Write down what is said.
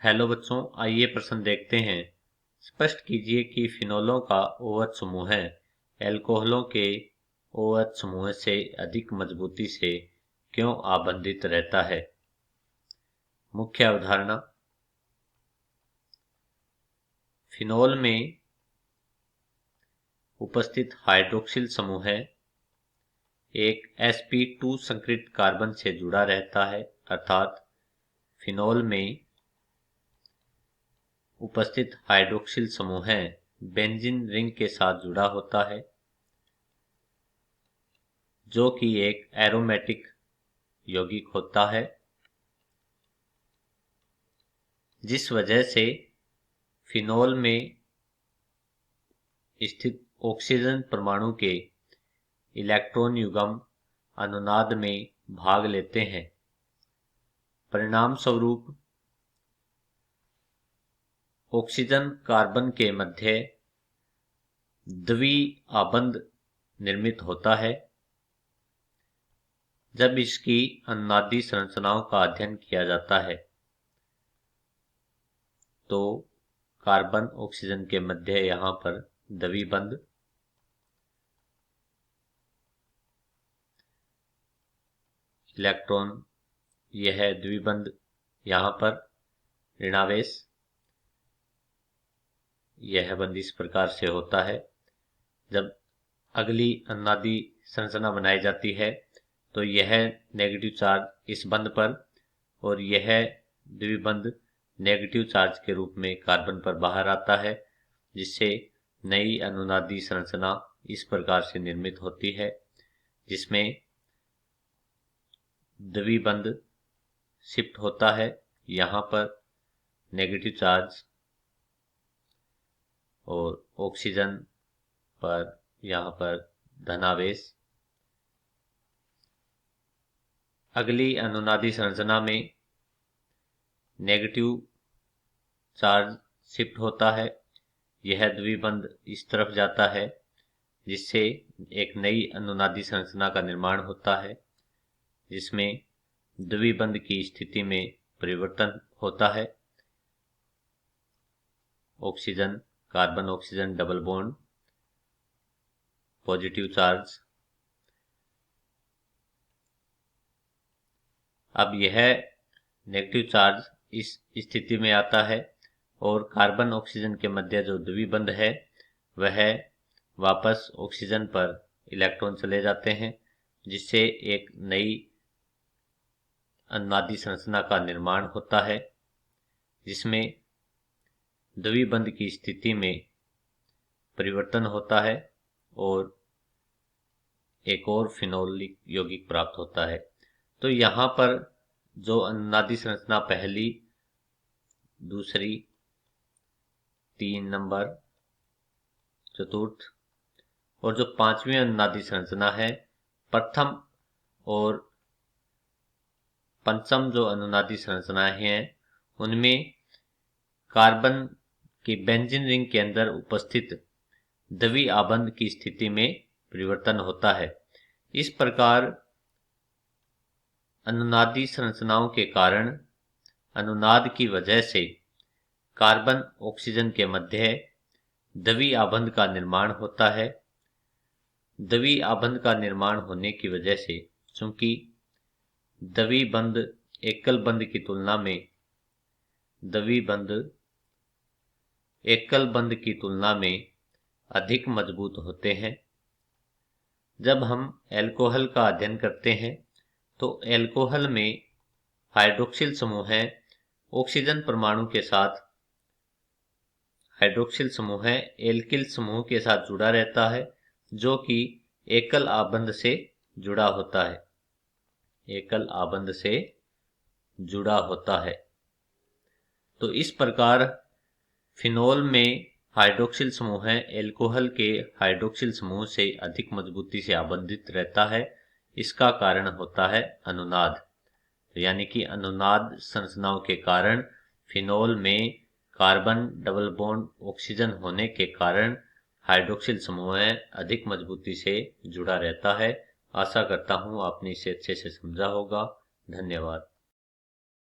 Hello बच्चों, आइए प्रश्न देखते हैं। स्पष्ट कीजिए कि फिनोलों का OH समूह एल्कोहलों के OH समूह से अधिक मजबूती से क्यों आबंधित रहता है। मुख्य अवधारणा। फिनोल में उपस्थित हाइड्रोक्सिल समूह एक sp2 संकरित कार्बन से जुड़ा रहता है, अर्थात फिनोल में उपस्थित हाइड्रोक्सिल समूह बेंजीन रिंग के साथ जुड़ा होता है, जो कि एक एरोमेटिक यौगिक होता है, जिस वजह से फिनोल में स्थित ऑक्सीजन परमाणु के इलेक्ट्रॉन युग्म अनुनाद में भाग लेते हैं। परिणाम स्वरूप ऑक्सीजन कार्बन के मध्य द्विआबंध निर्मित होता है। जब इसकी अनुनादी संरचनाओं का अध्ययन किया जाता है तो कार्बन ऑक्सीजन के मध्य यहाँ पर द्विबंध, इलेक्ट्रॉन यह द्विबंध यहाँ पर ऋणावेश, यह बंध इस प्रकार से होता है। जब अगली अनुनादी संरचना बनाई जाती है तो यह नेगेटिव चार्ज इस बंध पर और यह द्विबंध नेगेटिव चार्ज के रूप में कार्बन पर बाहर आता है, जिससे नई अनुनादी संरचना इस प्रकार से निर्मित होती है, जिसमें द्विबंध शिफ्ट होता है यहाँ पर नेगेटिव चार्ज और ऑक्सीजन पर यहाँ पर धनावेश। अगली अनुनादी संरचना में नेगेटिव चार्ज शिफ्ट होता है, यह द्विबंध इस तरफ जाता है, जिससे एक नई अनुनादी संरचना का निर्माण होता है, जिसमें द्विबंध की स्थिति में परिवर्तन होता है। Oxygen carbon oxygen double bond, positive charge. अब यह नेगेटिव चार्ज इस स्थिति में आता है और कार्बन ऑक्सीजन के मध्य जो द्विबंध है वह वापस ऑक्सीजन पर इलेक्ट्रॉन चले जाते हैं, जिससे एक नई अनुनादी संरचना का निर्माण होता है, जिसमें द्विबंध की स्थिति में परिवर्तन होता है और एक और फिनोलिक यौगिक प्राप्त होता है। तो यहाँ पर जो अनुनादी संरचना पहली, दूसरी, 3 नंबर, चतुर्थ और जो 5वीं अनुनादी संरचना है, प्रथम और पंचम जो अनुनादी संरचनाएं हैं उनमें कार्बन की बेंजीन रिंग के अंदर उपस्थित द्विआबंध की स्थिति में परिवर्तन होता है। इस प्रकार अनुनादी संरचनाओं के कारण अनुनाद की वजह से कार्बन ऑक्सीजन के मध्य द्विआबंध का निर्माण होता है। द्विआबंध का निर्माण होने की वजह से, चूंकि द्विबंध एकल बंध की तुलना में द्विबंध एकल बंध की तुलना में अधिक मजबूत होते हैं। जब हम एल्कोहल का अध्ययन करते हैं तो एल्कोहल में हाइड्रोक्सिल समूह ऑक्सीजन परमाणु के साथ हाइड्रोक्सिल समूह एल्किल समूह के साथ जुड़ा रहता है, जो कि एकल आबंध से जुड़ा होता है, एकल आबंध से जुड़ा होता है। तो इस प्रकार फिनोल में हाइड्रोक्सिल समूह एल्कोहल के हाइड्रोक्सिल समूह से अधिक मजबूती से आबंधित रहता है। इसका कारण होता है अनुनाद, यानी कि अनुनाद संरचनाओं के कारण फिनोल में कार्बन डबल बॉन्ड ऑक्सीजन होने के कारण हाइड्रोक्सिल समूह अधिक मजबूती से जुड़ा रहता है। आशा करता हूं आपने इसे अच्छे से समझा होगा। धन्यवाद।